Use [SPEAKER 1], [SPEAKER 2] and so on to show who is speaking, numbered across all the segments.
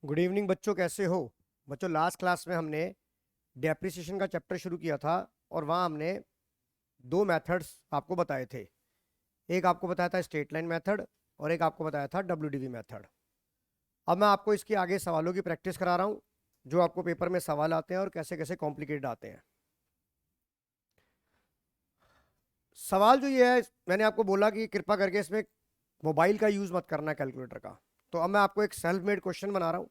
[SPEAKER 1] Good evening बच्चों, कैसे हो? बच्चों, लास्ट क्लास में हमने डेप्रिसिएशन का चैप्टर शुरू किया था और वहाँ हमने दो मेथड्स आपको बताए थे। एक आपको बताया था स्ट्रेट लाइन मेथड और एक आपको बताया था डब्ल्यूडीवी मेथड। अब मैं आपको इसके आगे सवालों की प्रैक्टिस करा रहा हूँ, जो आपको पेपर में सवाल आते हैं और कैसे कैसे कॉम्प्लिकेटेड आते हैं। सवाल जो ये है, मैंने आपको बोला कि कृपा करके इसमें मोबाइल का यूज़ मत करना कैलकुलेटर का। तो अब मैं आपको एक सेल्फ मेड क्वेश्चन बना रहा हूँ,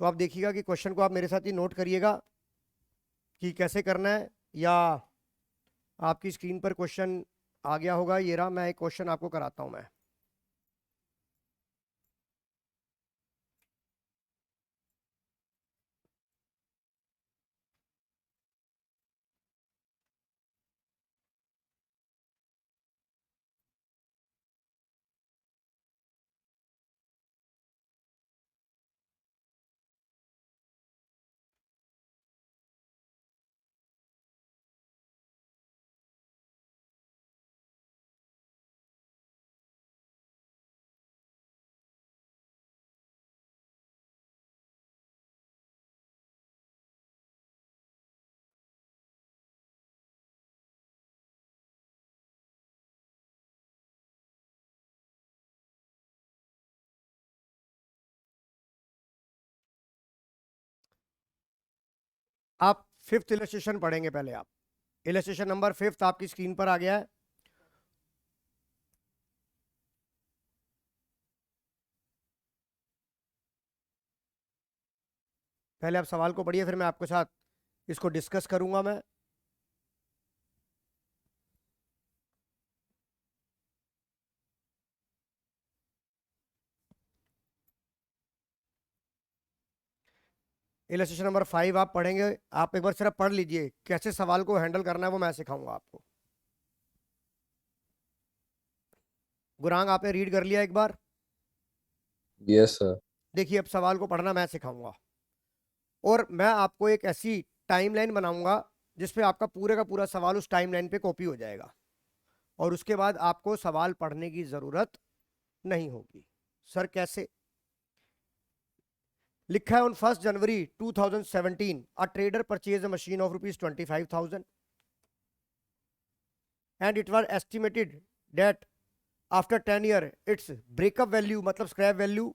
[SPEAKER 1] तो आप देखिएगा कि क्वेश्चन को आप मेरे साथ ही नोट करिएगा कि कैसे करना है, या आपकी स्क्रीन पर क्वेश्चन आ गया होगा। ये रहा, मैं एक क्वेश्चन आपको कराता हूं मैं। आप फिफ्थ इलस्ट्रेशन पढ़ेंगे पहले। आप इलस्ट्रेशन नंबर फिफ्थ आपकी स्क्रीन पर आ गया है। पहले आप सवाल को पढ़िए, फिर मैं आपके साथ इसको डिस्कस करूंगा मैं। इलस्ट्रेशन नंबर 5 आप पढ़ेंगे। आप एक बार सिर्फ पढ़ लीजिए, कैसे सवाल को हैंडल करना है वो मैं सिखाऊंगा आपको। गुरांग, आपने रीड कर लिया एक बार?
[SPEAKER 2] Yes sir.
[SPEAKER 1] देखिए, अब सवाल को पढ़ना मैं सिखाऊंगा और मैं आपको एक ऐसी टाइमलाइन बनाऊंगा जिसपे आपका पूरे का पूरा सवाल उस टाइमलाइन पे कॉपी हो जाएगा और उसके बाद आपको सवाल पढ़ने की जरूरत नहीं होगी। सर कैसे? लिखा है, on 1 January 2017 a trader purchase a machine of ₹25,000 and it was estimated that after 10 year it's breakup value मतलब स्क्रैप वैल्यू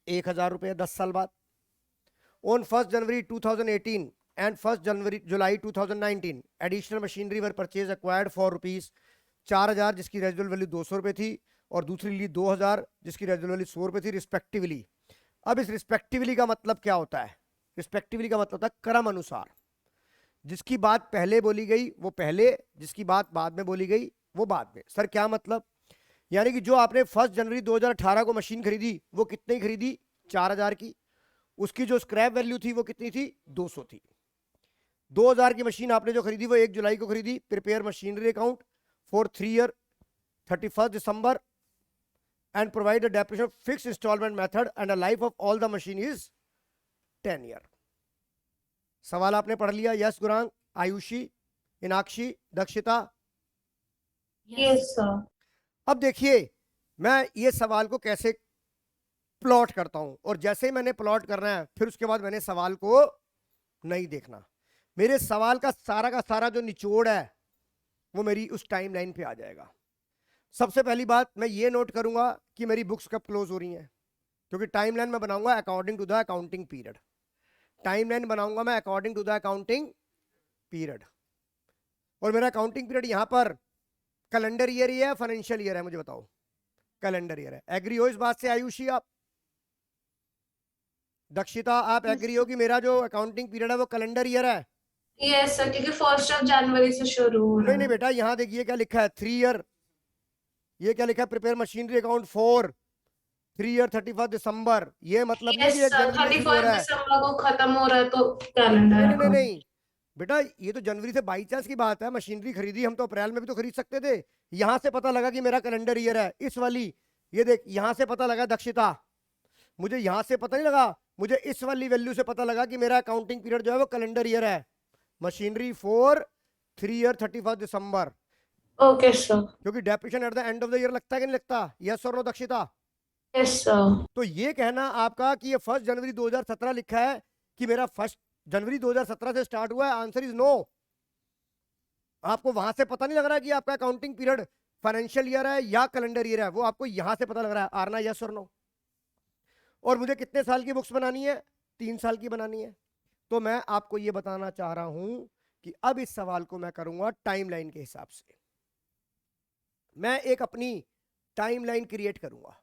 [SPEAKER 1] ₹1,000 10 साल बाद। On 1 January 2018 and 1 July 2019 additional machinery were purchase acquired for ₹4,000 जिसकी रेजुअल value ₹200 थी, और दूसरी ली 2,000 जिसकी रेजुअल value ₹100 थी respectively. अब इस रिस्पेक्टिवली का मतलब क्या होता है? रिस्पेक्टिवली का मतलब होता है क्रम अनुसार। जिसकी बात पहले बोली गई वो पहले, जिसकी बात बाद में बोली गई वो बाद में। सर क्या मतलब? यानी कि जो आपने 1 जनवरी 2018 को मशीन खरीदी वो कितने की खरीदी? 4,000 की। उसकी जो स्क्रैप वैल्यू थी वो कितनी थी? 200 थी। 2,000 की मशीन आपने जो खरीदी वो 1 जुलाई को खरीदी। Prepare machinery account for 3 year 31 December and provide a depreciation of fixed installment method and a life of all the machine is 10 year। सवाल आपने पढ़ लिया? Yes Gurang, Ayushi, Inakshi, Dakshita?
[SPEAKER 3] Yes sir.
[SPEAKER 1] अब देखिए, मैं ये सवाल को कैसे प्लॉट करता हूं, और जैसे ही मैंने प्लॉट करना है फिर उसके बाद मैंने सवाल को नहीं देखना। मेरे सवाल का सारा जो निचोड़ है वो मेरी उस टाइमलाइन पे आ जाएगा। सबसे पहली बात मैं ये नोट करूंगा कि मेरी बुक्स कब क्लोज हो रही हैं, क्योंकि टाइमलाइन मैं बनाऊंगा according to the accounting period. Timeline बनाऊंगा मैं according to the accounting period. और मेरा अकाउंटिंग पीरियड यहां पर कैलेंडर ईयर ही है, फाइनेंशियल ईयर है? मुझे बताओ। कैलेंडर ईयर है। एग्री हो इस बात से आयुषी आप? दक्षिता, आप एग्री हो कि मेरा जो अकाउंटिंग पीरियड है वो कैलेंडर ईयर है?
[SPEAKER 3] यस सर, क्योंकि 1 जनवरी से शुरू हो रहा
[SPEAKER 1] नहीं नहीं
[SPEAKER 3] है।
[SPEAKER 1] बेटा, यहां देखिए क्या लिखा है, 3 ईयर। ये क्या लिखा है? Prepare machinery account for 3 year 31 दिसंबर। ये मतलब नहीं
[SPEAKER 3] यस
[SPEAKER 1] कि 1 जनवरी
[SPEAKER 3] सर,
[SPEAKER 1] से
[SPEAKER 3] थर्टी
[SPEAKER 1] शुरू हो
[SPEAKER 3] फर्स्ट
[SPEAKER 1] रहा है।
[SPEAKER 3] दिसंबर को खत्म हो रहा है तो कैलेंडर
[SPEAKER 1] नहीं नहीं नहीं
[SPEAKER 3] अकाउंट।
[SPEAKER 1] नहीं बेटा, ये तो जनवरी से बाई चांस की बात है। मशीनरी खरीदी हम तो अप्रैल में भी तो खरीद सकते थे। यहां से पता लगा कि मेरा कैलेंडर ईयर है इस वाली। ये देख, यहां से पता लगा दक्षिता, मुझे यहां से पता नहीं लगा, मुझे इस वाली वैल्यू से पता लगा कि मेरा अकाउंटिंग पीरियड जो है वो कैलेंडर ईयर है। Machinery for 3 year 31 December.
[SPEAKER 3] Okay sir.
[SPEAKER 1] क्योंकि depreciation at the end of the year लगता है कि नहीं लगता? यस और नो दक्षिता?
[SPEAKER 3] Yes, sir.
[SPEAKER 1] तो ये कहना आपका कि ये 1 जनवरी 2017 लिखा है कि मेरा 1 जनवरी 2017 से स्टार्ट हुआ है, आंसर इज नो। आपको वहां से पता नहीं लग रहा कि आपका अकाउंटिंग पीरियड फाइनेंशियल ईयर है या कैलेंडर ईयर है, वो आपको यहां से पता लग रहा है। आरना यस और नो। और मुझे कितने साल की बुक्स बनानी है? 3 साल की बनानी है। तो मैं आपको ये बताना चाह रहा हूं कि अब इस सवाल को मैं करूंगा टाइमलाइन के हिसाब से। मैं एक अपनी टाइमलाइन क्रिएट करूंगा।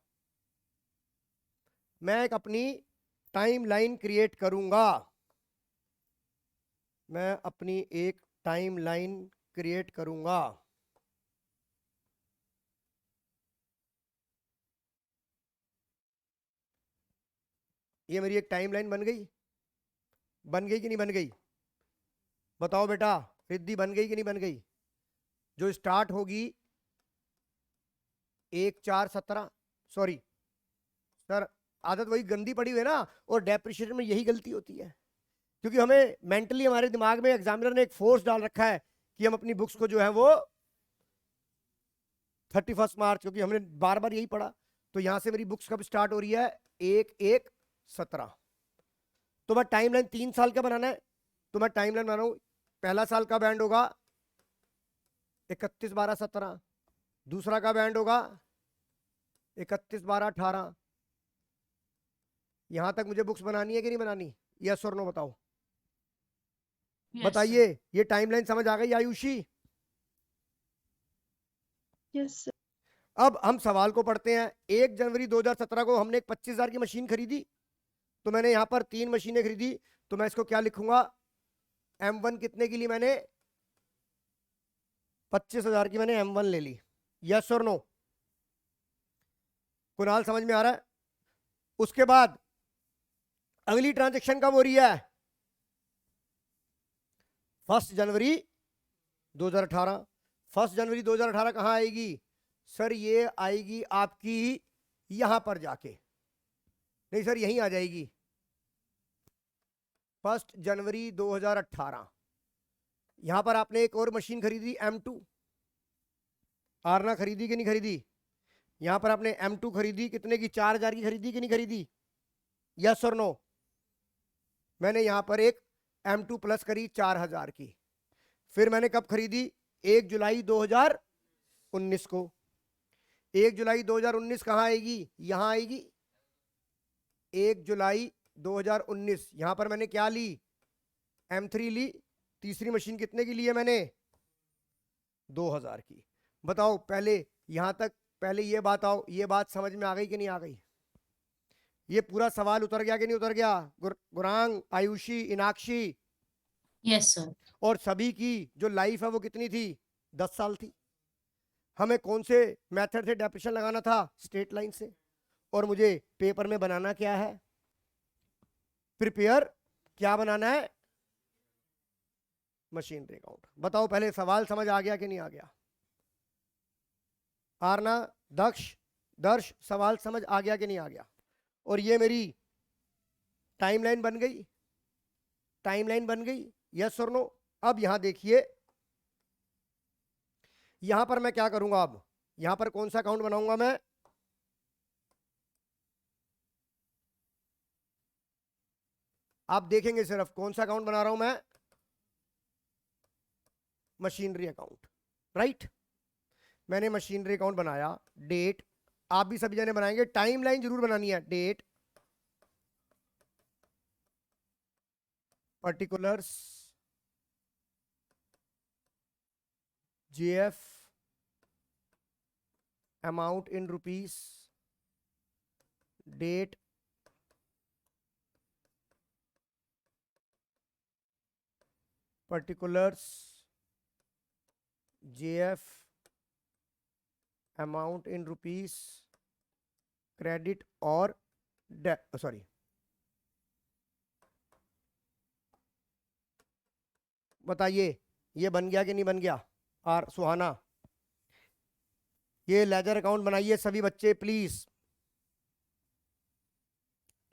[SPEAKER 1] मैं एक अपनी टाइमलाइन क्रिएट करूंगा। मैं अपनी एक टाइमलाइन क्रिएट करूंगा। ये मेरी एक टाइमलाइन बन गई? बन गई कि नहीं बन गई? बताओ बेटा, रिद्धि बन गई कि नहीं बन गई? जो स्टार्ट होगी 1/4/17, सॉरी सर, आदत वही गंदी पड़ी हुई है ना, और डेप्रिशिएशन में यही गलती होती है, क्योंकि हमें मेंटली हमारे दिमाग में एग्जामिनर ने एक फोर्स डाल रखा है कि हम अपनी बुक्स को जो है वो 31 मार्च, क्योंकि हमने बार बार यही पढ़ा। तो यहां से मेरी बुक्स कब स्टार्ट हो रही है? 1/1/17। तो मैं टाइमलाइन 3 साल का बनाना है, तो मैं टाइमलाइन बना रहा हूं। पहला साल का बैंड होगा 31/12/17, दूसरा का बैंड होगा 31/12/18। यहां तक मुझे बुक्स बनानी है कि नहीं बनानी? यस और नो बताओ।
[SPEAKER 4] Yes,
[SPEAKER 1] बताइए, ये टाइमलाइन समझ आ गई आयुषी?
[SPEAKER 4] Yes, sir.
[SPEAKER 1] अब हम सवाल को पढ़ते हैं। 1 जनवरी 2017 को हमने एक 25,000 की मशीन खरीदी, तो मैंने यहां पर 3 मशीनें खरीदी, तो मैं इसको क्या लिखूंगा? M1 कितने की ली मैंने? 25,000 की मैंने M1 ले ली। यस और नो? कुणाल समझ में आ रहा है? उसके बाद अगली ट्रांजैक्शन कब हो रही है? 1 जनवरी 2018। 1 जनवरी 2018 कहां आएगी? सर ये आएगी आपकी यहां पर जाके, नहीं सर यहीं आ जाएगी। 1 जनवरी 2018 यहां पर आपने एक और मशीन खरीदी M2। आरना खरीदी कि नहीं खरीदी? यहां पर आपने M2 खरीदी, कितने की? 4,000 की खरीदी कि नहीं खरीदी? यस और नो? मैंने यहां पर एक M2 प्लस करी 4,000 की। फिर मैंने कब खरीदी? 1 जुलाई 2019 को। 1 जुलाई 2019 कहां आएगी? यहां आएगी। 1 जुलाई 2019 यहां पर मैंने क्या ली? M3 ली। तीसरी मशीन कितने की ली है मैंने? 2,000 की। बताओ पहले यहां तक, पहले ये बात आओ, ये बात समझ में आ गई कि नहीं आ गई? ये पूरा सवाल उतर गया कि नहीं उतर गया? Gurang, Ayushi, Inakshi
[SPEAKER 4] Yes, sir.
[SPEAKER 1] और सभी की जो लाइफ है वो कितनी थी? 10 साल थी। हमें कौन से मेथड से डेप्रिशन लगाना था? स्ट्रेट लाइन से। और मुझे पेपर में बनाना क्या है? प्रिपेयर क्या बनाना है? Machinery account. बताओ पहले सवाल समझ आ गया कि नहीं आ गया? आरना, दक्ष, दर्श, सवाल समझ आ गया कि नहीं आ गया? और ये मेरी टाइमलाइन बन गई। टाइमलाइन बन गई, यस और नो? अब यहां देखिए, यहां पर मैं क्या करूंगा? अब यहां पर कौन सा अकाउंट बनाऊंगा मैं? आप देखेंगे सिर्फ कौन सा अकाउंट बना रहा हूं मैं? Machinery account, right? मैंने मशीनरी अकाउंट बनाया। डेट, आप भी सभी जने बनाएंगे। टाइमलाइन जरूर बनानी है। Date, particulars, JF, amount in rupees, date, particulars, JF, amount in rupees, credit और सॉरी, बताइए ये बन गया कि नहीं बन गया? आर सुहाना, ये लेजर अकाउंट बनाइए सभी बच्चे प्लीज।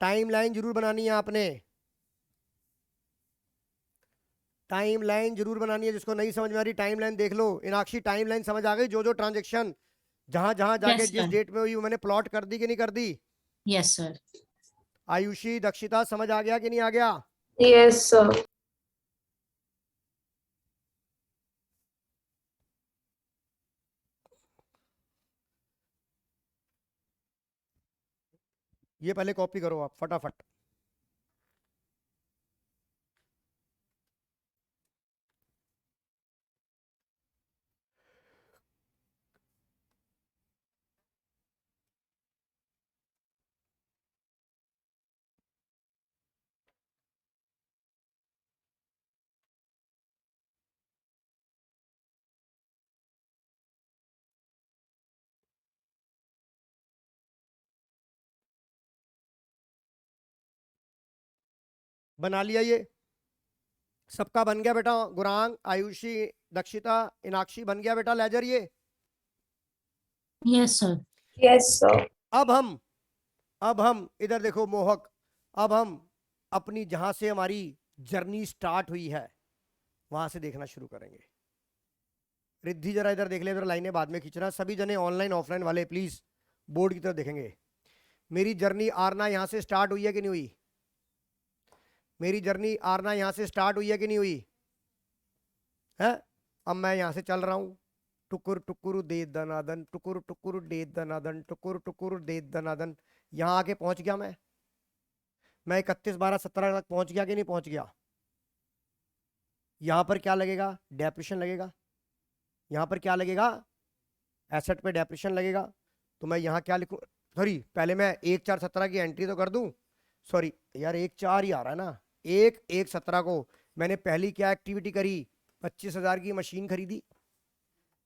[SPEAKER 1] टाइमलाइन जरूर बनानी है आपने। टाइमलाइन जरूर बनानी है। जिसको नहीं समझ में आ रही टाइमलाइन देख लो। इनाक्षी टाइमलाइन समझ आ गई? जो जो ट्रांजेक्शन जहां जहां जाके
[SPEAKER 4] Yes,
[SPEAKER 1] जिस
[SPEAKER 4] sir.
[SPEAKER 1] डेट में हुई वो मैंने प्लॉट कर दी कि नहीं कर दी?
[SPEAKER 4] Yes, sir.
[SPEAKER 1] आयुषी, दक्षिता, समझ आ गया कि नहीं आ गया?
[SPEAKER 3] Yes, sir.
[SPEAKER 1] ये पहले कॉपी करो आप फटाफट। बना लिया ये? सबका बन गया बेटा? गुरांग, आयुषी, दक्षिता, इनाक्षी, बन गया बेटा लेजर ये?
[SPEAKER 4] Yes, sir.
[SPEAKER 3] Yes, sir.
[SPEAKER 1] अब हम इधर देखो मोहक, अब हम अपनी जहां से हमारी जर्नी स्टार्ट हुई है वहां से देखना शुरू करेंगे। रिद्धि जरा इधर देख ले, इधर लाइनें बाद में खींचना। सभी जने ऑनलाइन ऑफलाइन वाले प्लीज बोर्ड की तरफ देखेंगे। मेरी जर्नी आरना यहां से स्टार्ट हुई है कि नहीं हुई? मेरी जर्नी आरना यहां से स्टार्ट हुई है कि नहीं हुई है? अब मैं यहां से चल रहा हूं, टुकुर टुकुर दे दनादन, टुकुर टुकुर दे दनादन, टुकुर टुकुर दे दनादन। यहां आके पहुंच गया मैं 31/12/17 तक पहुंच गया कि नहीं पहुंच गया? यहां पर क्या लगेगा? डेप्रिशन लगेगा। यहां पर क्या लगेगा? एसेट पे डेप्रिशन लगेगा। तो मैं यहां क्या लिखूं? सॉरी, पहले मैं 1/4/17 की एंट्री तो कर दूं। सॉरी यार, 1/4 ही आ रहा है ना। 1/1/17 को मैंने पहली क्या एक्टिविटी करी? 25,000 की मशीन खरीदी।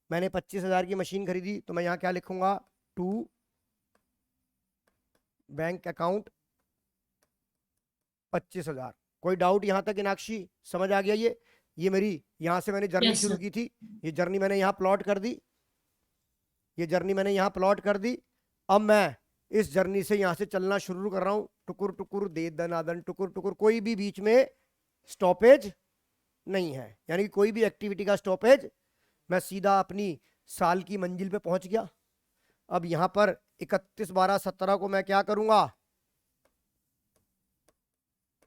[SPEAKER 1] मैंने 25,000 की मशीन खरीदी, तो मैं यहां क्या लिखूंगा? To bank account 25,000। कोई डाउट यहां तक इनाक्षी? समझ आ गया ये मेरी यहां से मैंने जर्नी
[SPEAKER 4] Yes,
[SPEAKER 1] शुरू
[SPEAKER 4] sir.
[SPEAKER 1] की थी। ये जर्नी मैंने यहां प्लॉट कर दी। ये जर्नी मैंने यहां प्लॉट कर दी। अब मैं इस जर्नी से यहां से चलना शुरू कर रहा हूं, टुकुर टुकुर दे दनादन, टुकुर टुकुर। कोई भी बीच में स्टॉपेज नहीं है, यानी कि कोई भी एक्टिविटी का स्टॉपेज। मैं सीधा अपनी साल की मंजिल पे पहुंच गया। अब यहां पर 31/12/17 को मैं क्या करूंगा?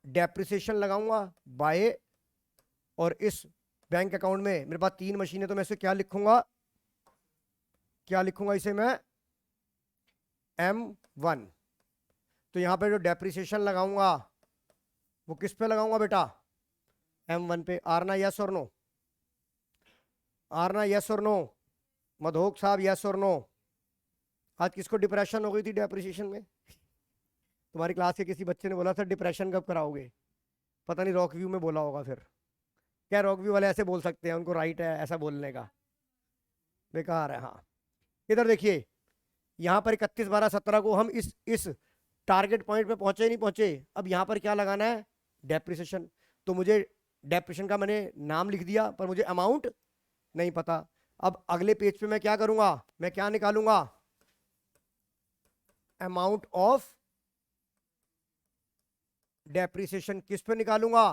[SPEAKER 1] डेप्रिसिएशन लगाऊंगा बाय, और इस बैंक अकाउंट में मेरे पास 3 मशीनें, तो मैं इसे क्या लिखूंगा? क्या लिखूंगा इसे मैं? M1। तो यहां पे जो डेप्रिसिएशन लगाऊंगा वो किस पे लगाऊंगा बेटा? M1 पे। आरना यस और नो? आरना यस और नो? मधोक साहब यस और नो? आज किसको डिप्रेशन हो गई थी डेप्रिसिएशन में? तुम्हारी क्लास के किसी बच्चे ने बोला था डिप्रेशन कब कराओगे? पता नहीं, रॉक व्यू में बोला होगा। फिर क्या रॉक व्यू वाले ऐसे बोल सकते हैं? उनको राइट है ऐसा बोलने का? बेकार है। हाँ, इधर देखिए, यहां पर 31/12/17 को हम इस टारगेट पॉइंट पे पहुंचे नहीं पहुंचे। अब यहां पर क्या लगाना है? डेप्रिसिएशन। तो मुझे डेप्रिसिएशन का मैंने नाम लिख दिया, पर मुझे अमाउंट नहीं पता। अब अगले पेज पे मैं क्या करूंगा? मैं क्या निकालूंगा? Amount of depreciation. किस पे निकालूंगा?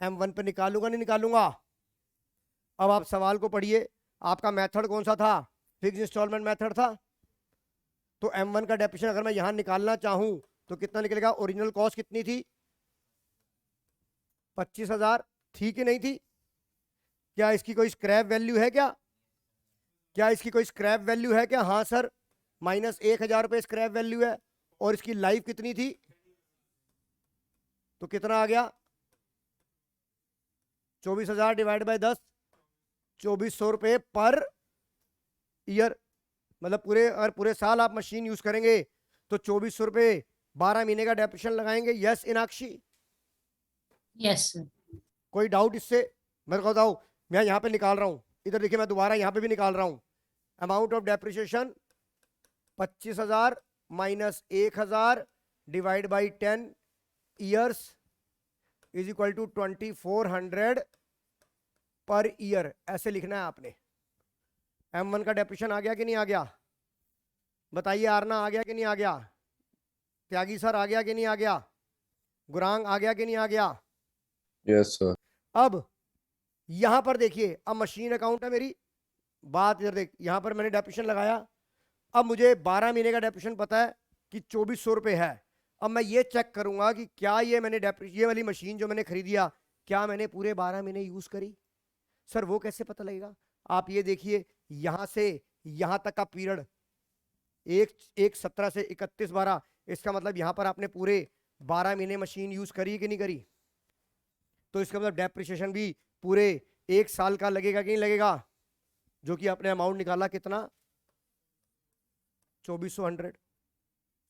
[SPEAKER 1] M1 पे निकालूंगा नहीं निकालूंगा? अब आप सवाल को पढ़िए। आपका मेथड कौन सा था? फिक्स इंस्टॉलमेंट मेथड था। तो M1 का डेप्रिसिएशन अगर मैं यहां निकालना चाहूं तो कितना निकलेगा? ओरिजिनल कॉस्ट कितनी थी? 25,000 थी कि नहीं थी? क्या इसकी कोई स्क्रैप वैल्यू है क्या? क्या इसकी कोई स्क्रैप वैल्यू है क्या? हाँ सर, -1,000 रुपए स्क्रैप वैल्यू है। और इसकी लाइफ कितनी थी? तो कितना आ गया? 24,000 डिवाइड बाय 10, 2,400 रुपए पर ईयर। मतलब अगर पूरे साल आप मशीन यूज करेंगे तो 2,400 रुपए 12 महीने का डेप्रिसिएशन लगाएंगे। यस इनाक्षी?
[SPEAKER 4] Yes, sir.
[SPEAKER 1] कोई डाउट इससे? मेरे को बताओ। मैं यहां पे निकाल रहा हूं, इधर देखिए, मैं दोबारा यहां पे भी निकाल रहा हूं। Amount of depreciation 25,000 minus 1,000 divide by 10 years is equal to 2,400 per year. ऐसे लिखना है आपने। M1 का डेप्रिसिएशन आ गया कि नहीं आ गया? बताइए, आरना आ गया कि नहीं आ गया? त्यागी सर आ गया कि नहीं आ गया? गुरांग आ गया कि नहीं आ गया?
[SPEAKER 2] Yes, sir.
[SPEAKER 1] अब यहां पर देखिए, अब मशीन अकाउंट है मेरी। बात इधर देख, यहां पर मैंने डेप्रिसिएशन लगाया। अब मुझे 12 महीने का डेप्रिसिएशन पता है कि 2400 रुपये है। अब मैं ये चेक करूंगा कि क्या ये मैंने ये वाली मशीन जो मैंने खरीदिया क्या मैंने पूरे 12 महीने यूज करी। सर वो कैसे पता लगेगा? आप ये देखिए, यहां से यहां तक का पीरियड 1/17 से 31/12, इसका मतलब यहां पर आपने पूरे 12 महीने मशीन यूज करी कि नहीं करी? तो इसका मतलब डेप्रिसिएशन भी पूरे 1 साल का लगेगा कि नहीं लगेगा? जो कि आपने अमाउंट निकाला कितना, 2400,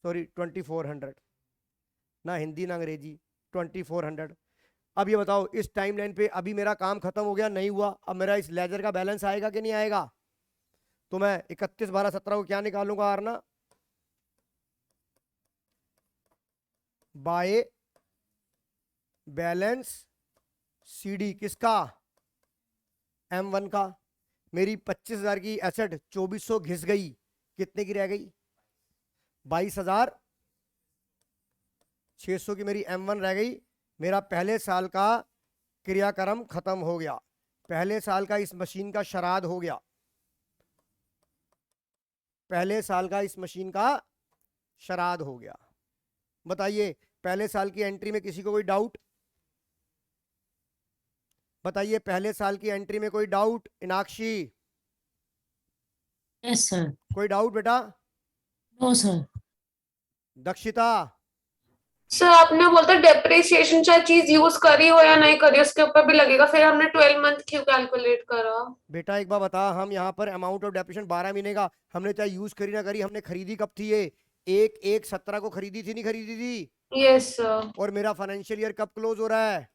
[SPEAKER 1] सॉरी 2400, ना हिंदी ना अंग्रेजी, 2400। अब ये बताओ इस टाइमलाइन पे अभी मेरा काम खत्म हो गया, नहीं हुआ, अब मेरा इस लेजर का बैलेंस आएगा कि नहीं आएगा? तो मैं 31/12/17 को क्या निकालूंगा आरना, बाय बैलेंस सीडी किसका, M1 का। मेरी 25,000 की एसेट 2400 घिस गई, कितने की रह गई, 22,600 की मेरी M1 रह गई। मेरा पहले साल का क्रियाक्रम खत्म हो गया, पहले साल का इस मशीन का श्राद्ध हो गया, पहले साल का इस मशीन का श्राद्ध हो गया। बताइए पहले साल की एंट्री में किसी को कोई डाउट? बताइए पहले साल की एंट्री में कोई डाउट? Inakshi,
[SPEAKER 4] Yes, sir.
[SPEAKER 1] कोई डाउट बेटा?
[SPEAKER 4] No, sir.
[SPEAKER 1] दक्षिता,
[SPEAKER 3] सर आपने बोलता डेप्रिसिएशन चाहे चीज यूज करी हो या नहीं करी उसके ऊपर भी लगेगा, फिर हमने 12 मंथ क्यों कैलकुलेट करा?
[SPEAKER 1] बेटा एक बार बता, हम यहाँ पर अमाउंट ऑफ डेप्रिसिएशन 12 महीने का, हमने चाहे यूज करी ना करी, हमने खरीदी कब थी ये? 1/1/17 को खरीदी थी, नहीं खरीदी थी?
[SPEAKER 3] Yes sir.
[SPEAKER 1] और मेरा फाइनेंशियल ईयर कब क्लोज हो रहा है?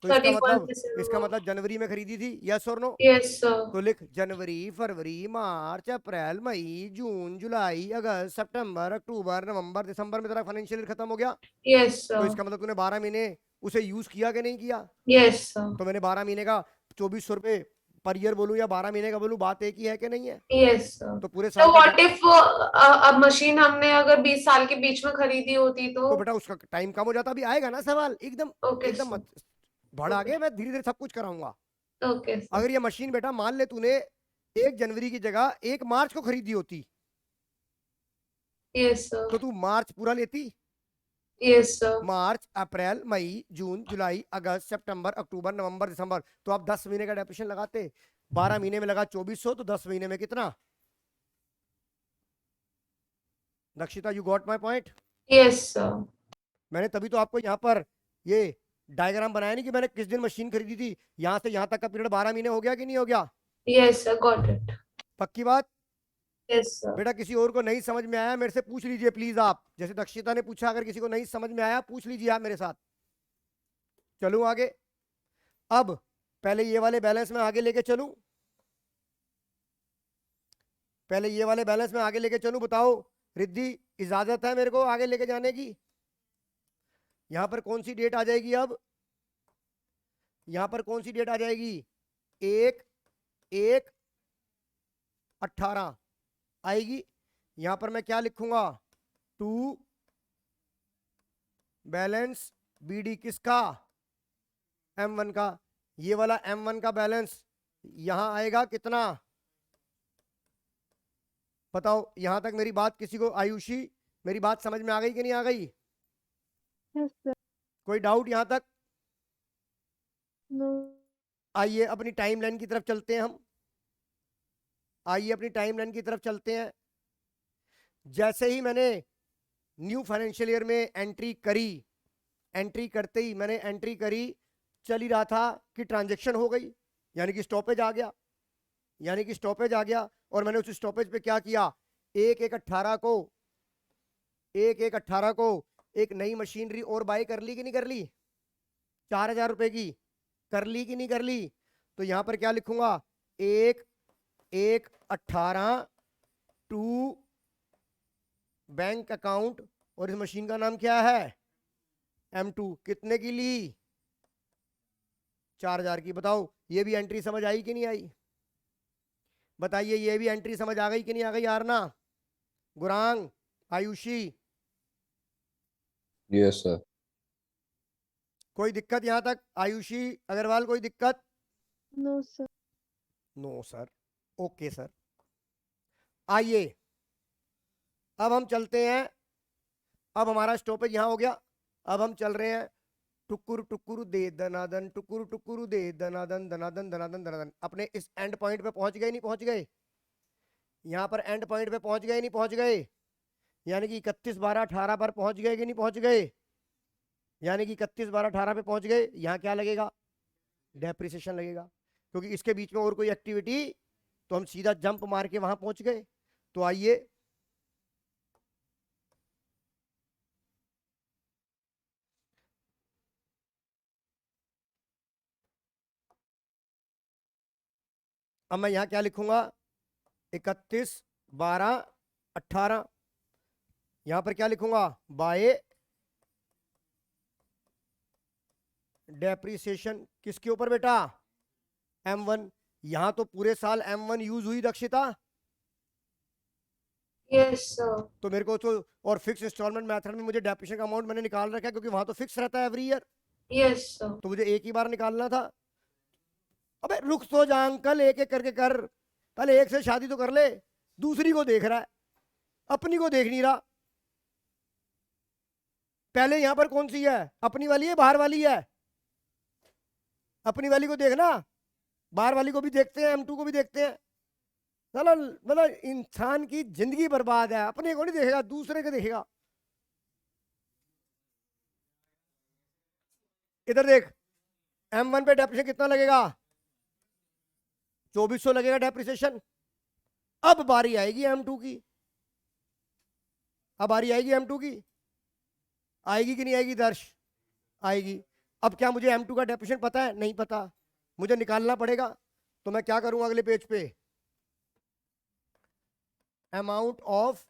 [SPEAKER 1] तो इसका मतलब जनवरी में खरीदी थी, यस और नो?
[SPEAKER 3] Yes sir.
[SPEAKER 1] तो लिख जनवरी, फरवरी, मार्च, अप्रैल, मई, जून, जुलाई, अगस्त, सितंबर, अक्टूबर, नवंबर, दिसंबर में तेरा फाइनेंशियल ईयर खत्म हो गया।
[SPEAKER 3] यस
[SPEAKER 1] तो
[SPEAKER 3] सर।
[SPEAKER 1] इसका मतलब तूने 12 महीने उसे यूज किया कि नहीं किया?
[SPEAKER 3] Yes sir.
[SPEAKER 1] तो मैंने 12 महीने का 2400 रुपए पर ईयर बोलूं या 12 महीने का बोलूं, बात एक ही है कि नहीं है?
[SPEAKER 3] Yes sir.
[SPEAKER 1] तो पूरे
[SPEAKER 3] तो
[SPEAKER 1] साल
[SPEAKER 3] व्हाट
[SPEAKER 1] का
[SPEAKER 3] इफ अब मशीन हमने अगर 20 साल के बीच में खरीदी होती
[SPEAKER 1] तो
[SPEAKER 3] तो?
[SPEAKER 1] बेटा उसका टाइम कम हो जाता। अभी आएगा ना सवाल, एकदम
[SPEAKER 3] ओके
[SPEAKER 1] एकदम
[SPEAKER 3] सर।
[SPEAKER 1] मत बढ़ आगे, मैं धीरे धीरे सब कुछ कराऊंगा।
[SPEAKER 3] Okay sir.
[SPEAKER 1] अगर ये मशीन बेटा मान ले तूने 1 जनवरी की जगह 1 मार्च को खरीदी होती,
[SPEAKER 3] यस सर।
[SPEAKER 1] तो तू मार्च पूरा लेती।
[SPEAKER 3] Yes sir.
[SPEAKER 1] मार्च, अप्रैल, मई, जून, जुलाई, अगस्त, सितंबर, अक्टूबर, नवंबर, दिसंबर, तो आप 10 महीने का डेप्रिसिएशन लगाते। 12 महीने में लगा 2400, तो 10 महीने में कितना? Dakshita, you got my point?
[SPEAKER 3] Yes sir.
[SPEAKER 1] मैंने तभी तो आपको यहाँ पर ये डायग्राम बनाया नहीं कि मैंने किस दिन मशीन खरीदी थी, यहां से यहां तक का पीरियड 12 महीने हो गया कि नहीं हो गया?
[SPEAKER 3] Yes sir, got it.
[SPEAKER 1] पक्की बात?
[SPEAKER 3] Yes sir.
[SPEAKER 1] बेटा किसी और को नहीं समझ में आया मेरे से पूछ लीजिए प्लीज, आप जैसे दक्षिता ने पूछा, अगर किसी को नहीं समझ में आया पूछ लीजिए आप मेरे साथ। चलूं आगे? अब पहले ये वाले बैलेंस में आगे लेके चलूं, पहले ये वाले बैलेंस में आगे लेके चलूं। बताओ रिद्धि, इजाजत है मेरे को आगे लेके जाने की? यहां पर कौन सी डेट आ जाएगी? अब यहां पर कौन सी डेट आ जाएगी? 1/1/18 आएगी। यहां पर मैं क्या लिखूंगा? टू बैलेंस बीडी किसका? M1 का। ये वाला M1 का बैलेंस यहां आएगा कितना? बताओ यहां तक मेरी बात किसी को, आयुषी मेरी बात समझ में आ गई कि नहीं आ गई?
[SPEAKER 5] Yes, sir.
[SPEAKER 1] कोई डाउट यहां तक?
[SPEAKER 5] No.
[SPEAKER 1] आइए अपनी टाइमलाइन की तरफ चलते हैं हम, आइए अपनी टाइमलाइन की तरफ चलते हैं। जैसे ही मैंने न्यू फाइनेंशियल ईयर में एंट्री करी, एंट्री करते ही मैंने एंट्री करी, चल ही रहा था कि ट्रांजैक्शन हो गई, यानी कि स्टॉपेज आ गया, यानी कि स्टॉपेज आ गया। और मैंने उस स्टॉपेज पे क्या किया? 1/1/18 को 1/1/18 को एक नई मशीनरी और बाय कर ली कि नहीं कर ली? 4,000 रुपए की कर ली कि नहीं कर ली? तो यहां पर क्या लिखूंगा? 1/1/18 टू बैंक अकाउंट, और इस मशीन का नाम क्या है? M2। कितने की ली? 4,000 की। बताओ ये भी एंट्री समझ आई कि नहीं आई? बताइए ये भी एंट्री समझ आ गई कि नहीं आ गई? Aarna, Gurang, Ayushi,
[SPEAKER 2] Yes, sir.
[SPEAKER 1] कोई दिक्कत यहां तक? आयुषी अग्रवाल कोई दिक्कत?
[SPEAKER 5] No, sir.
[SPEAKER 1] No sir, okay sir. आइए अब हम चलते हैं, अब हमारा स्टॉपेज यहाँ हो गया, अब हम चल रहे हैं टुकुर टुकुर दे दनादन, टुकुर टुकुर दे दनादन, दनादन दनादन दनादन। अपने इस एंड पॉइंट पे पहुंच गए नहीं पहुंच गए? यहाँ पर एंड पॉइंट पे पहुंच गए नहीं पहुंच गए? यानी कि 31 12 18 पर पहुंच गए कि नहीं पहुंच गए? यानी कि 31 12 18 पे पहुंच गए। यहाँ क्या लगेगा? डेप्रिसिएशन लगेगा, क्योंकि इसके बीच में और कोई एक्टिविटी, तो हम सीधा जंप मार के वहां पहुंच गए। तो आइए अब मैं यहां क्या लिखूंगा? 31 12 18। यहां पर क्या लिखूंगा? Bye depreciation. किसके ऊपर बेटा? M1। यहां तो पूरे साल M1 यूज हुई दक्षिता,
[SPEAKER 3] यस सर।
[SPEAKER 1] तो मेरे को तो, और फिक्स इंस्टॉलमेंट मेथड में मुझे डेप्रिसिएशन का अमाउंट मैंने निकाल रखा है, क्योंकि वहां तो फिक्स रहता है एवरी ईयर,
[SPEAKER 3] यस सर।
[SPEAKER 1] तो मुझे एक ही बार निकालना था। अबे रुक तो जा अंकल, एक एक करके कर, पहले एक से शादी तो कर ले। दूसरी को देख रहा है, अपनी को देख नहीं रहा। पहले यहां पर कौन सी है? अपनी वाली है बाहर वाली है? अपनी वाली को देखना, बाहर वाली को भी देखते हैं, M2 को भी देखते हैं। मतलब इंसान की जिंदगी बर्बाद है, अपने को नहीं देखेगा, दूसरे को देखेगा। इधर देख, M1 पे डेप्रिसिएशन कितना लगेगा? 2400 लगेगा डेप्रिसिएशन। अब बारी आएगी M2 की, अब बारी आएगी M2 की। आएगी कि नहीं आएगी दर्श? आएगी। अब क्या मुझे M2 का डेप्रिसिएशन पता है? नहीं पता, मुझे निकालना पड़ेगा। तो मैं क्या करूंगा अगले पेज पे? अमाउंट ऑफ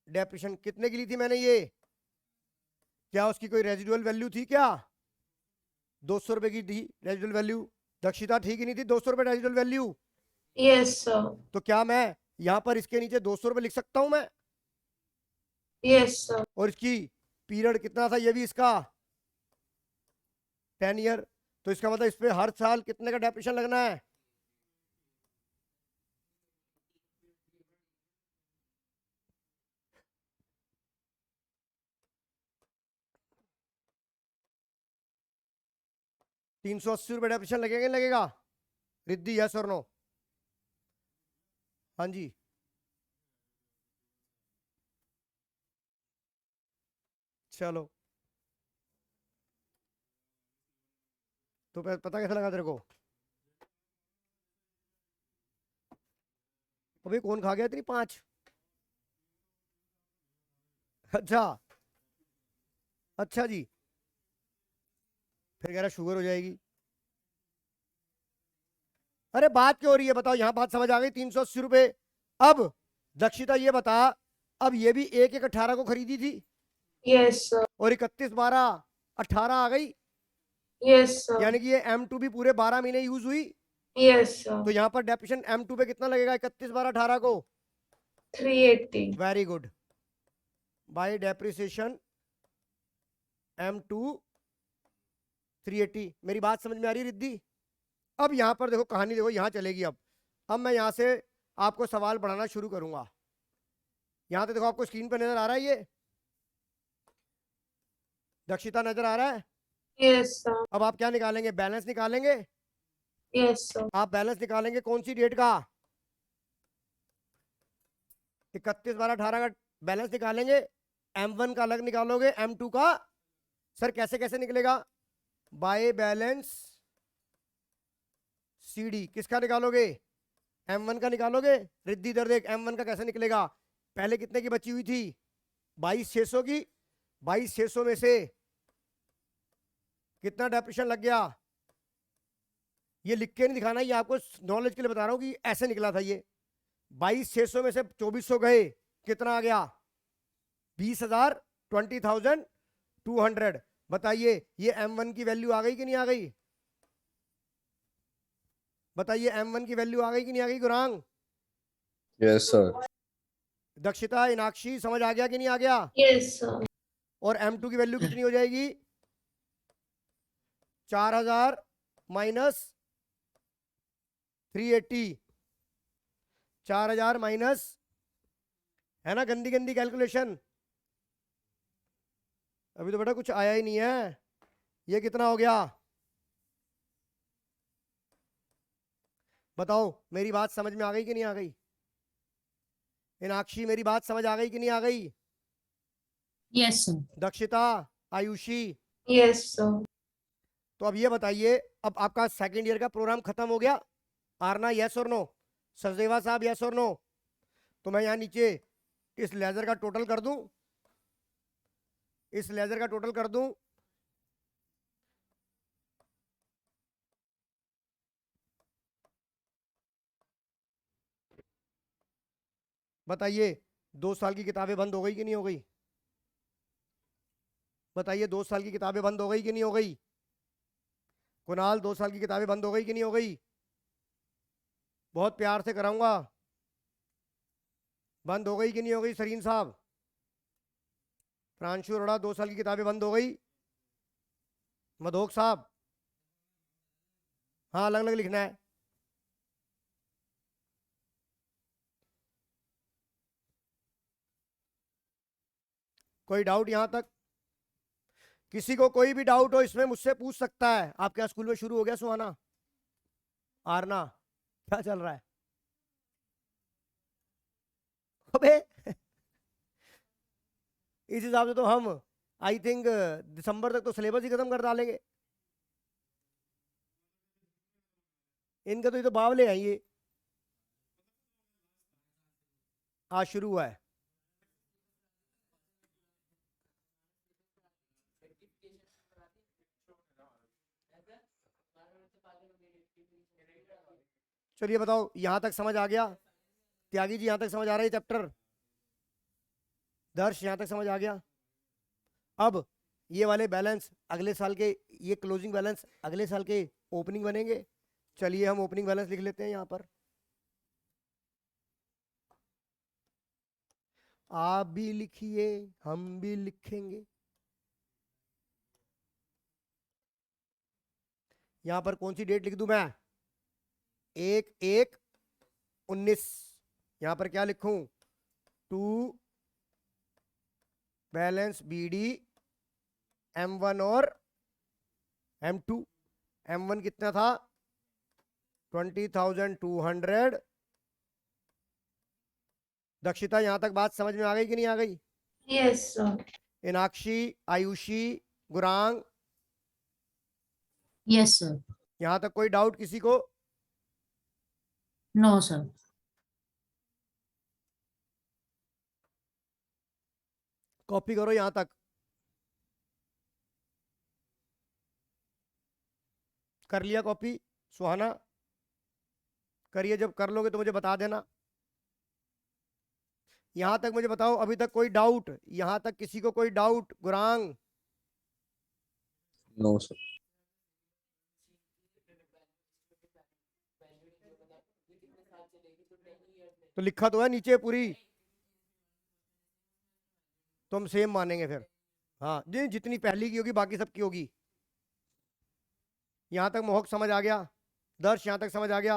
[SPEAKER 1] डेप्रिसिएशन कितने की ली थी मैंने ये? क्या उसकी कोई रेजिडुअल वैल्यू थी क्या? 200 रुपए की थी रेजिडुअल वैल्यू। दक्षिता ठीक ही नहीं थी 200 रुपए रेजिडुअल वैल्यू?
[SPEAKER 3] Yes sir.
[SPEAKER 1] तो क्या मैं यहां पर इसके नीचे 200 रुपए लिख सकता हूं मैं?
[SPEAKER 3] Yes sir.
[SPEAKER 1] और इसकी पीरियड कितना था ये भी इसका? 10 ईयर। तो इसका मतलब इस पे हर साल कितने का डेप्रिसिएशन लगना है? ₹380 डेप्रिसिएशन लगेगा नहीं लगेगा? रिद्धि यस और नो? हाँ जी। चलो, तो पता कैसे लगा तेरे को? अबे कौन खा गया इतनी 5? अच्छा अच्छा जी, फिर कह रहा शुगर हो जाएगी। अरे बात क्या हो रही है बताओ, यहां बात समझ आ गई? 380 रुपए। अब दक्षिता ये बता, अब ये भी 1/1/18 को खरीदी थी,
[SPEAKER 3] यस सर।
[SPEAKER 1] और 31/12/18 आ गई,
[SPEAKER 3] यस सर।
[SPEAKER 1] यानी कि ये M2 भी पूरे 12 महीने यूज हुई।
[SPEAKER 3] यस
[SPEAKER 1] तो
[SPEAKER 3] सर।
[SPEAKER 1] यहाँ पर डेप्रिसिएशन M2 पे कितना लगेगा 31/12/18 को?
[SPEAKER 3] 380।
[SPEAKER 1] Very good. Bye depreciation M2 380। मेरी बात समझ में आ रही है रिद्धि? अब यहाँ पर देखो कहानी, देखो यहाँ चलेगी। अब मैं यहाँ से आपको सवाल बढ़ाना शुरू करूंगा। यहाँ तो देखो आपको स्क्रीन पर नजर आ रहा है, ये दक्षिता नजर आ रहा है?
[SPEAKER 3] Yes sir.
[SPEAKER 1] अब आप क्या निकालेंगे? बैलेंस निकालेंगे।
[SPEAKER 3] Yes sir.
[SPEAKER 1] आप बैलेंस निकालेंगे कौन सी डेट का? 31/12/18 का बैलेंस निकालेंगे। M1 का अलग निकालोगे, M2 का। सर कैसे कैसे निकलेगा? By balance CD। किसका निकालोगे? M1 का निकालोगे। रिद्धि इधर देख, M1 का कैसे निकलेगा? पहले कितने की बची हुई थी? 22,600 की। 22,600 में से कितना डेप्रिसिएशन लग गया? ये लिख के नहीं दिखाना, ये आपको नॉलेज के लिए बता रहा हूं कि ऐसे निकला था ये। 22,600 में से 2,400 गए, कितना आ गया? 20,000, 20,200। बताइए ये M1 की वैल्यू आ गई कि नहीं आ गई? बताइए M1 की वैल्यू आ गई कि नहीं आ गई गुरांग?
[SPEAKER 2] Yes, sir.
[SPEAKER 1] दक्षिता, इनाक्षी, समझ आ गया कि नहीं आ गया?
[SPEAKER 3] Yes sir.
[SPEAKER 1] और M2 की वैल्यू कितनी हो जाएगी? 4,000 माइनस 380 4,000 माइनस, है ना गंदी गंदी कैलकुलेशन। अभी तो बेटा कुछ आया ही नहीं है। ये कितना हो गया बताओ, मेरी बात समझ में आ गई कि नहीं आ गई? मीनाक्षी मेरी बात समझ आ गई कि नहीं आ गई?
[SPEAKER 4] Yes, sir.
[SPEAKER 1] Dakshita, Ayushi,
[SPEAKER 3] yes sir.
[SPEAKER 1] तो अब ये बताइए, अब आपका सेकंड ईयर का प्रोग्राम खत्म हो गया? आरना यस और नो? सचदेवा साहब यस और नो? तो मैं यहाँ नीचे इस लेजर का टोटल कर दूं, इस लेजर का टोटल कर दूं, बताइए 2 साल की किताबें बंद हो गई कि नहीं हो गई? बताइए 2 साल की किताबें बंद हो गई कि नहीं हो गई? कुणाल 2 साल की किताबें बंद हो गई कि नहीं हो गई? बहुत प्यार से कराऊंगा। बंद हो गई कि नहीं हो गई सरीन साहब? प्रांशु अरोड़ा 2 साल की किताबें बंद हो गई? मधोक साहब, हाँ अलग अलग लिखना है। कोई डाउट यहां तक? किसी को कोई भी डाउट हो इसमें मुझसे पूछ सकता है। आपके यहाँ स्कूल में शुरू हो गया सुहाना? आरना क्या चल रहा है? अबे इस हिसाब से तो हम आई थिंक दिसंबर तक तो सिलेबस ही खत्म कर डालेंगे। इनका तो ये तो बावले हैं ये। आज शुरू हुआ है। चलिए बताओ यहां तक समझ आ गया? त्यागी जी यहां तक समझ आ रहा है चैप्टर? दर्श यहां तक समझ आ गया? अब ये वाले बैलेंस अगले साल के, ये क्लोजिंग बैलेंस अगले साल के ओपनिंग बनेंगे। चलिए हम ओपनिंग बैलेंस लिख लेते हैं यहां पर। आप भी लिखिए, हम भी लिखेंगे। यहां पर कौन सी डेट लिख दूं मैं? 1/1/19। यहां पर क्या लिखूं? टू बैलेंस बीडी M1 और M2। M1 कितना था? 20,200। दक्षिता यहां तक बात समझ में आ गई कि नहीं आ गई?
[SPEAKER 3] Yes sir.
[SPEAKER 1] Meenakshi, Ayushi, Gurang,
[SPEAKER 4] Yes, sir.
[SPEAKER 1] यहां तक कोई डाउट किसी को?
[SPEAKER 4] No, sir.
[SPEAKER 1] कॉपी करो यहां तक। कर लिया कॉपी सुहाना? करिए, जब कर लोगे तो मुझे बता देना। यहां तक मुझे बताओ अभी तक कोई डाउट? यहां तक किसी को कोई डाउट? Gurang,
[SPEAKER 2] No, sir.
[SPEAKER 1] तो लिखा तो है नीचे पूरी, तो हम सेम मानेंगे फिर। हाँ जी, जितनी पहली की होगी बाकी सबकी होगी। यहां तक मोहक समझ आ गया? दर्श यहां तक समझ आ गया?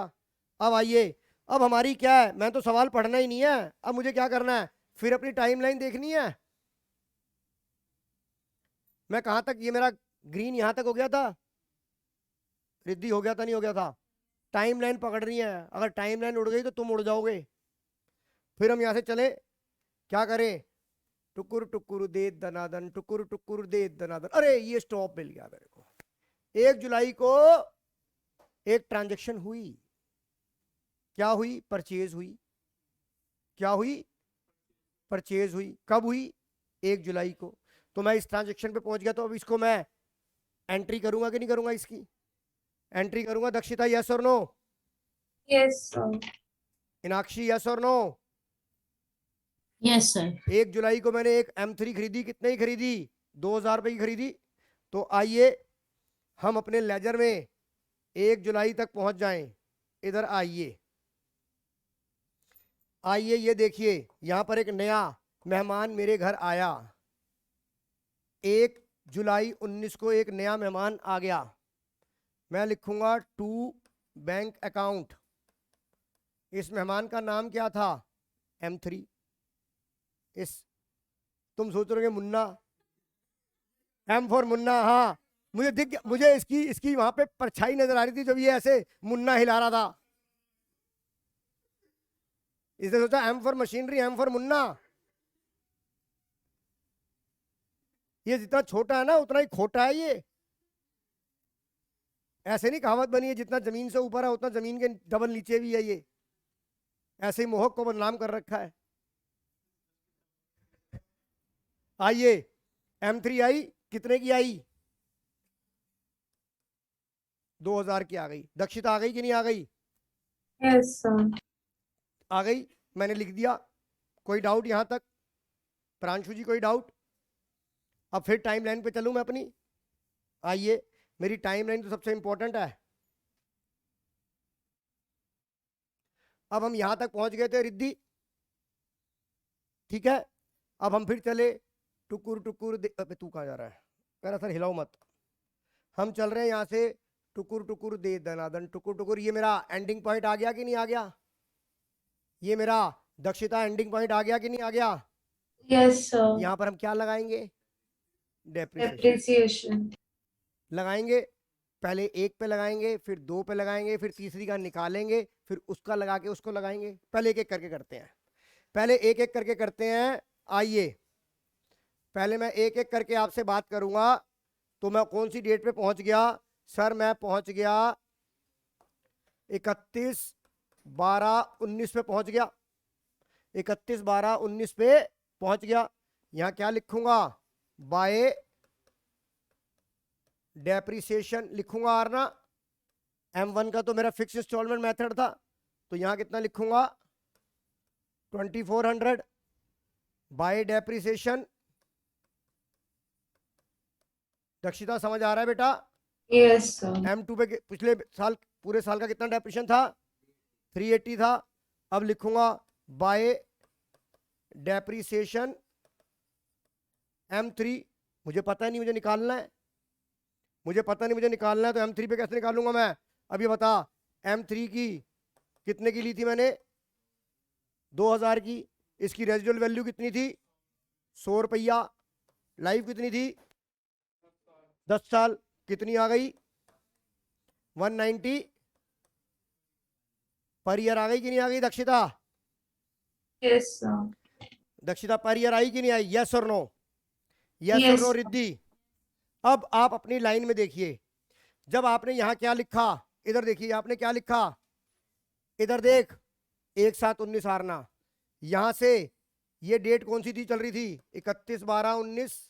[SPEAKER 1] अब आइए, अब हमारी क्या है, मैं तो सवाल पढ़ना ही नहीं है, अब मुझे क्या करना है, फिर अपनी टाइमलाइन देखनी है। मैं कहां तक, ये मेरा ग्रीन यहां तक हो गया था, रिद्धि हो गया था नहीं हो गया था? टाइमलाइन पकड़नी है, अगर टाइमलाइन उड़ गई तो तुम उड़ जाओगे। फिर हम यहां से चले, क्या करें? टुकुर टुकुर दे दनादन, टुकुर टुकुर दे दनादन। अरे ये स्टॉप मिल गया मेरे को। 1 जुलाई को एक ट्रांजैक्शन हुई। क्या हुई? परचेज हुई। क्या हुई? परचेज हुई। कब हुई? 1 जुलाई को। तो मैं इस ट्रांजैक्शन पे पहुंच गया, तो अब इसको मैं एंट्री करूंगा कि नहीं करूंगा? इसकी एंट्री करूंगा। दक्षिता यस और no?
[SPEAKER 3] Yes sir.
[SPEAKER 1] Meenakshi yes और नो?
[SPEAKER 4] Yes, sir.
[SPEAKER 1] 1 जुलाई को मैंने एक M3 खरीदी। कितने की खरीदी? 2,000 रुपए की खरीदी। तो आइए हम अपने लेजर में 1 जुलाई तक पहुंच जाएं। इधर आइए, आइए ये देखिए, यहां पर एक नया मेहमान मेरे घर आया। 1 जुलाई 19 को एक नया मेहमान आ गया। मैं लिखूंगा टू बैंक अकाउंट। इस मेहमान का नाम क्या था? M3। इस तुम सोच रहे हो मुन्ना, M फॉर मुन्ना। हाँ, मुझे दिख गया, मुझे इसकी वहां पे परछाई नजर आ रही थी जब ये ऐसे मुन्ना हिला रहा था। इसने सोचा M for machinery, M for Munna. ये जितना छोटा है ना उतना ही खोटा है ये। ऐसे नहीं कहावत बनी है, जितना जमीन से ऊपर है उतना जमीन के डबल नीचे भी है ये। ऐसे ही मोहक को बदनाम कर रखा है। आइए, M3 आई, कितने की आई? 2000 की आ गई। दक्षिता आ गई कि नहीं आ गई?
[SPEAKER 3] Yes sir.
[SPEAKER 1] आ गई, मैंने लिख दिया। कोई डाउट यहां तक? प्रांशु जी कोई डाउट? अब फिर टाइम लाइन पे चलूं मैं अपनी। आइए, मेरी टाइम लाइन तो सबसे इंपॉर्टेंट है। अब हम यहां तक पहुंच गए थे रिद्धि, ठीक है। अब हम फिर चले टुकुर टुकुर अबे तू कहाँ जा रहा है? कह रहा सर हिलाओ मत। हम चल रहे हैं यहाँ से टुकुर टुकुर दे दनादन टुकुर टुकुर। ये मेरा एंडिंग पॉइंट आ गया कि नहीं आ गया? ये मेरा दक्षिता एंडिंग पॉइंट आ गया कि नहीं आ गया?
[SPEAKER 3] Yes sir.
[SPEAKER 1] यहाँ पर हम क्या लगाएंगे? Depreciation
[SPEAKER 3] depreciation.
[SPEAKER 1] लगाएंगे। पहले एक पे लगाएंगे, फिर दो पे लगाएंगे, फिर तीसरी का निकालेंगे, फिर उसका लगा के उसको लगाएंगे। पहले एक एक करके करते हैं, पहले एक एक करके करते हैं। आइए, पहले मैं एक एक करके आपसे बात करूंगा। तो मैं कौन सी डेट पे पहुंच गया? सर मैं पहुंच गया 31/12/19 पे पहुंच गया। 31/12/19 पे पहुंच गया। यहां क्या लिखूंगा? बाय डेप्रिसिएशन लिखूंगा आर ना। M1 का तो मेरा फिक्स इंस्टॉलमेंट मेथड था, तो यहां कितना लिखूंगा? 2400 बाय डेप्रिसिएशन। दक्षिता समझ आ रहा है बेटा?
[SPEAKER 3] Yes sir.
[SPEAKER 1] M2 पे पिछले साल पूरे साल का कितना डेप्रिसिएशन था? 380 था। अब लिखूंगा बाय डेप्रिसिएशन M3। मुझे पता नहीं, मुझे निकालना है। मुझे पता नहीं, मुझे निकालना है, तो M3 पे कैसे निकालूंगा मैं? अब ये बता, M3 की कितने की ली थी मैंने? 2000 की। इसकी रेजिडुअल वैल्यू कितनी थी? 100 रुपया। लाइफ कितनी थी? 10 साल। कितनी आ गई? 190 पर ईयर आ गई कि नहीं आ गई Dakshita?
[SPEAKER 3] Yes sir.
[SPEAKER 1] Dakshita per year I कि नहीं आई? यस और नो? यस और
[SPEAKER 3] Yes.
[SPEAKER 1] नो रिद्धि? अब आप अपनी लाइन में देखिए, जब आपने यहां क्या लिखा, इधर देखिए आपने क्या लिखा, इधर देख 1/7/19 हारना। यहां से ये डेट कौन सी थी चल रही थी? 31/12/19।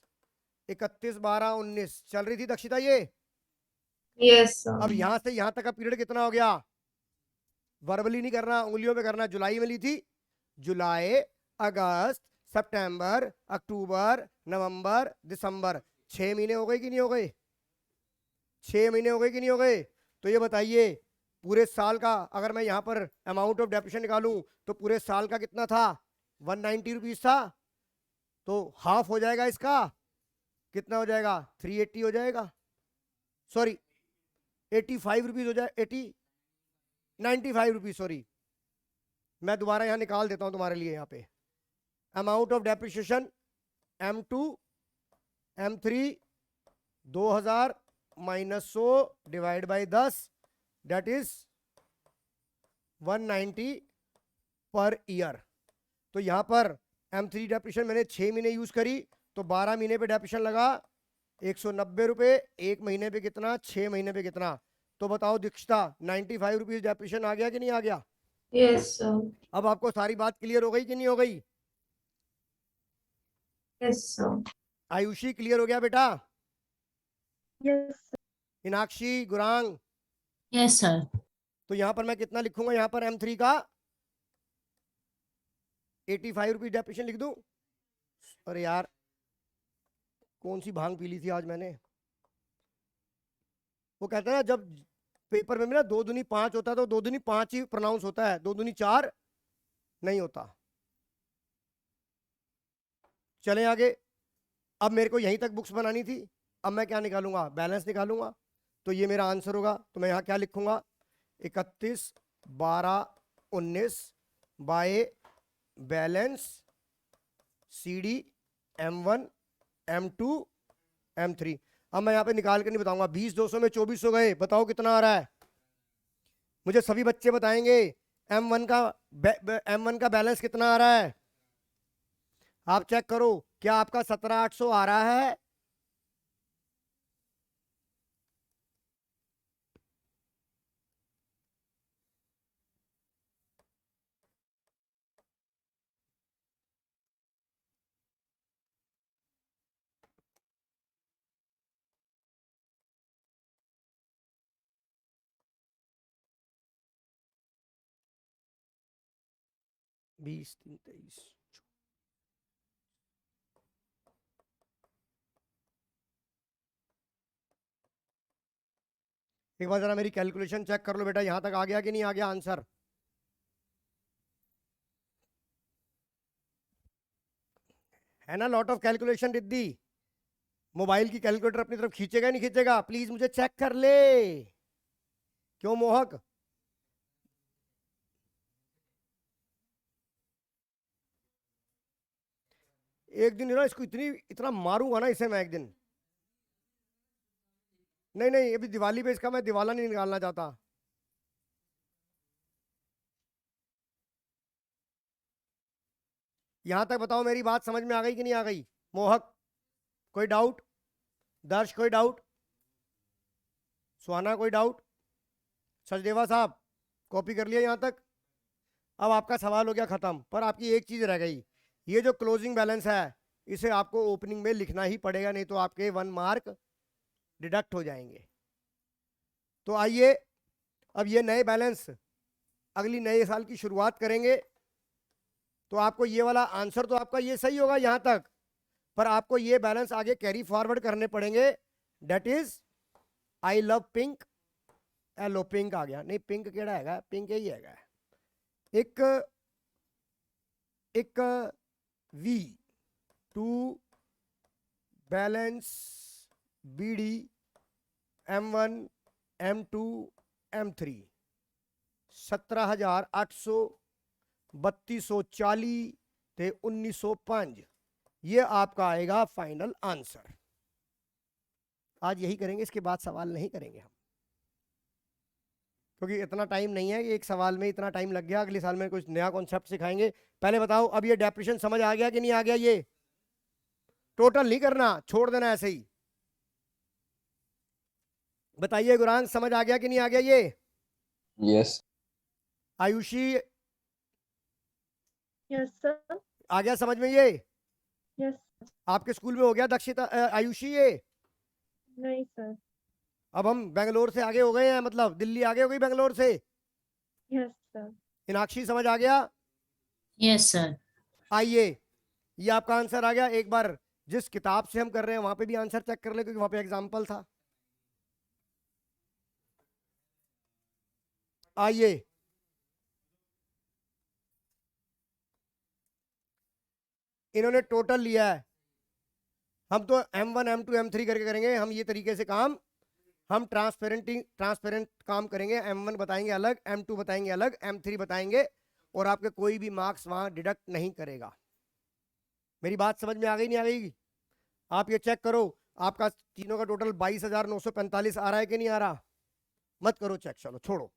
[SPEAKER 1] 31/12/19 चल रही थी दक्षिता ये।
[SPEAKER 3] यस
[SPEAKER 1] अब
[SPEAKER 3] सर।
[SPEAKER 1] यहां से यहां तक का पीरियड कितना हो गया? वर्बली नहीं करना, उंगलियों पे करना। जुलाई में ली थी, जुलाई, अगस्त, सितंबर, अक्टूबर, नवंबर, दिसंबर। 6 महीने हो गए कि नहीं हो गए? 6 महीने हो गए कि नहीं हो गए? तो ये बताइए, पूरे साल का अगर मैं यहाँ पर अमाउंट ऑफ डेप्रिसिएशन निकालूं तो पूरे साल का कितना था? 190 रुपीज था। तो हाफ हो जाएगा इसका, कितना हो जाएगा? 380 हो जाएगा। सॉरी 85 रुपीज हो जाए, 95 रुपीज। सॉरी, मैं दोबारा यहाँ निकाल देता हूँ तुम्हारे लिए। यहाँ पे amount of depreciation M2 M3 2000 minus 100 divide by 10, that is 190 per year. तो यहां पर M3 डेप्रिसिएशन मैंने 6 महीने यूज करी, तो 12 महीने पे डेप्रिसिएशन लगा 190 रुपए। एक महीने पे कितना? 6 महीने पे कितना? तो बताओ दीक्षिता, 95 रुपीज डेप्रिसिएशन आ गया कि नहीं आ गया?
[SPEAKER 3] Yes sir.
[SPEAKER 1] अब आपको सारी बात क्लियर हो गई कि नहीं हो गई?
[SPEAKER 3] Yes sir.
[SPEAKER 1] आयुषी क्लियर हो गया बेटा?
[SPEAKER 5] Yes.
[SPEAKER 1] Meenakshi, Gurang?
[SPEAKER 4] Yes, sir.
[SPEAKER 1] तो यहां पर मैं कितना लिखूंगा? यहां पर M3 का 85 रुपीज डेप्रिसिएशन लिख दूं? अरे यार, कौन सी भांग पी ली थी आज मैंने? वो कहता है ना, जब पेपर में भी ना 2 दूनी 5 होता है तो 2 दूनी 5 ही प्रोनाउंस होता है, 2 दूनी 4 नहीं होता। चलें आगे। अब मेरे को यहीं तक बुक्स बनानी थी। अब मैं क्या निकालूंगा? बैलेंस निकालूंगा। तो ये मेरा आंसर होगा। तो मैं यहाँ क्या लिखूंगा? 31/12 19 by balance CD M1 M2 M3। अब मैं यहाँ पे निकाल कर नहीं बताऊंगा। 20 200 में 2400 गए, बताओ कितना आ रहा है। मुझे सभी बच्चे बताएंगे M1 का बैलेंस कितना आ रहा है। आप चेक करो, क्या आपका 17800 आ रहा है? बीस 3 23। एक बार जरा मेरी कैलकुलेशन चेक कर लो बेटा, यहां तक आ गया कि नहीं आ गया आंसर। है ना lot of calculation Riddhi. Mobile की कैलकुलेटर अपनी तरफ खींचेगा नहीं खींचेगा? प्लीज मुझे चेक कर ले। क्यों मोहक? एक दिन ना इसको इतना मारूंगा ना इसे मैं एक दिन। नहीं नहीं, अभी दिवाली पे इसका मैं दिवाला नहीं निकालना चाहता। यहां तक बताओ मेरी बात समझ में आ गई कि नहीं आ गई? मोहक कोई डाउट? दर्श कोई डाउट? सुहाना कोई डाउट? सचदेवा साहब कॉपी कर लिया यहां तक? अब आपका सवाल हो गया खत्म, पर आपकी एक चीज रह गई। ये जो क्लोजिंग बैलेंस है इसे आपको ओपनिंग में लिखना ही पड़ेगा, नहीं तो आपके 1 मार्क डिडक्ट हो जाएंगे। तो आइए अब ये नए बैलेंस अगली नए साल की शुरुआत करेंगे। तो आपको ये वाला आंसर तो आपका ये सही होगा यहां तक, पर आपको ये बैलेंस आगे कैरी फॉरवर्ड करने पड़ेंगे। Date is I love pink. एलो पिंक आ गया, नहीं पिंक केड़ा हैगा? पिंक यही हैगा। एक we to balance BD M1 M2 M3 17,800 3240 ते 1905। ये आपका आएगा फाइनल आंसर। आज यही करेंगे, इसके बाद सवाल नहीं करेंगे हम, क्योंकि इतना टाइम नहीं है। एक सवाल में इतना टाइम लग गया। अगले साल में कुछ नया कॉन्सेप्ट सिखाएंगे। पहले बताओ अब ये डेप्रेशन समझ आ गया कि नहीं आ गया? ये टोटल नहीं करना, छोड़ देना ऐसे ही। बताइए गुरान, समझ आ गया कि नहीं आ गया ये?
[SPEAKER 2] Yes.
[SPEAKER 1] Ayushi
[SPEAKER 5] Yes, sir.
[SPEAKER 1] आ गया समझ में ये?
[SPEAKER 5] Yes.
[SPEAKER 1] आपके स्कूल में हो गया दक्षिता आयुषी ये?
[SPEAKER 5] नहीं सर।
[SPEAKER 1] अब हम बेंगलोर से आगे हो गए हैं, मतलब दिल्ली आगे हो गई बेंगलोर से।
[SPEAKER 5] Yes, sir.
[SPEAKER 1] मीनाक्षी समझ आ गया?
[SPEAKER 4] Yes, sir.
[SPEAKER 1] आइए ये आपका आंसर आ गया। एक बार जिस किताब से हम कर रहे हैं वहां पे भी आंसर चेक कर ले, क्योंकि वहां पे एग्जाम्पल था। आइए इन्होंने टोटल लिया है, हम तो M1 M2 M3 करके करेंगे हम ये तरीके से काम। हम ट्रांसपेरेंट काम करेंगे। M1 बताएंगे अलग, M2 बताएंगे अलग, M3 बताएंगे, और आपके कोई भी मार्क्स वहां डिडक्ट नहीं करेगा। मेरी बात समझ में आ गई नहीं आ गई? आप ये चेक करो, आपका तीनों का टोटल 22,945 आ रहा है कि नहीं आ रहा? मत करो चेक, चलो छोड़ो।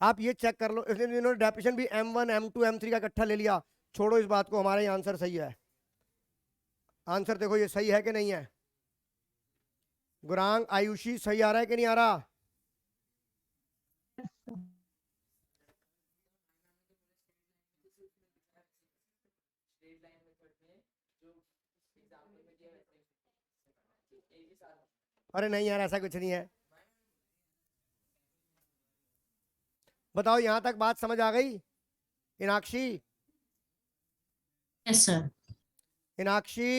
[SPEAKER 1] आप ये चेक कर लो, इसलिए इन्होंने डेफिनेशन भी M1 M2 M3 का इकट्ठा ले लिया। छोड़ो इस बात को, हमारा ये आंसर सही है। आंसर देखो ये सही है कि नहीं है? गुरांग आयुषी सही आ रहा है कि नहीं आ रहा? अरे नहीं यार, ऐसा कुछ नहीं है। बताओ यहां तक बात समझ आ गई? Meenakshi,
[SPEAKER 4] Yes, sir.
[SPEAKER 1] Meenakshi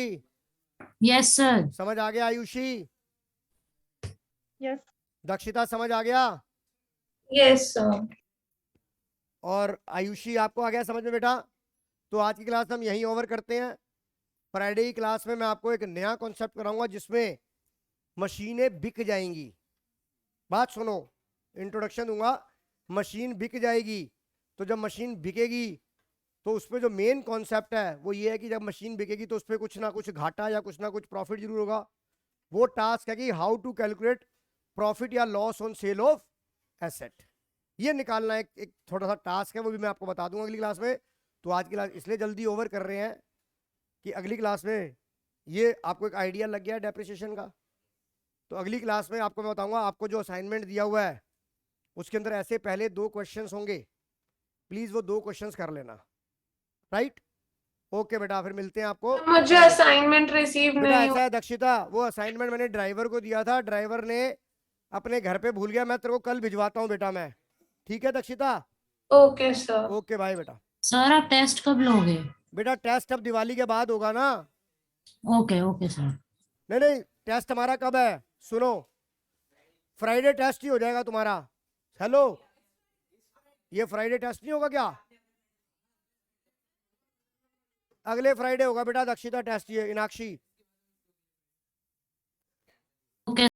[SPEAKER 4] Yes, sir.
[SPEAKER 1] समझ आ गया? आयुषी,
[SPEAKER 5] Yes.
[SPEAKER 1] दक्षिता समझ आ गया?
[SPEAKER 3] Yes, sir.
[SPEAKER 1] और आयुषी आपको आ गया समझ में बेटा? तो आज की क्लास हम यहीं ओवर करते हैं। फ्राइडे की क्लास में मैं आपको एक नया कॉन्सेप्ट कराऊंगा जिसमें मशीनें बिक जाएंगी। बात सुनो, इंट्रोडक्शन दूंगा। मशीन बिक जाएगी। तो जब मशीन बिकेगी तो उसपे जो मेन कॉन्सेप्ट है वो ये है कि जब मशीन बिकेगी तो उसपे कुछ ना कुछ घाटा या कुछ ना कुछ प्रॉफिट जरूर होगा। वो टास्क है कि हाउ टू कैलकुलेट प्रॉफिट या loss on sale of asset, ये निकालना एक थोड़ा सा टास्क है, वो भी मैं आपको बता दूंगा अगली क्लास में। तो आज की क्लास इसलिए जल्दी ओवर कर रहे हैं कि अगली क्लास में ये आपको एक आइडिया लग गया डेप्रिसिएशन का। तो अगली क्लास में आपको मैं बताऊंगा, आपको जो असाइनमेंट दिया हुआ है उसके अंदर ऐसे पहले 2 क्वेश्चंस होंगे, प्लीज वो 2 क्वेश्चंस कर लेना। राइट, ओके बेटा, फिर मिलते हैं आपको।
[SPEAKER 3] मुझे असाइनमेंट रिसीव
[SPEAKER 1] बेटा
[SPEAKER 3] नहीं
[SPEAKER 1] ऐसा है दक्षिता, वो असाइनमेंट मैंने ड्राइवर को दिया था, ड्राइवर ने अपने घर पे भूल गया, मैं तेरे को कल भिजवाता हूँ बेटा मैं। ठीक है दक्षिता,
[SPEAKER 3] हुआ। Okay sir.
[SPEAKER 1] ओके बाय बेटा।
[SPEAKER 4] सर आप टेस्ट कब लोगे?
[SPEAKER 1] बेटा टेस्ट अब दिवाली के बाद होगा ना।
[SPEAKER 4] Okay okay sir.
[SPEAKER 1] नहीं नहीं, टेस्ट हमारा कब है, सुनो, फ्राइडे टेस्ट ही हो जाएगा तुम्हारा। हेलो, ये फ्राइडे टेस्ट नहीं होगा क्या? अगले फ्राइडे होगा बेटा दक्षिता टेस्ट, ये इनाक्षी।
[SPEAKER 4] ओके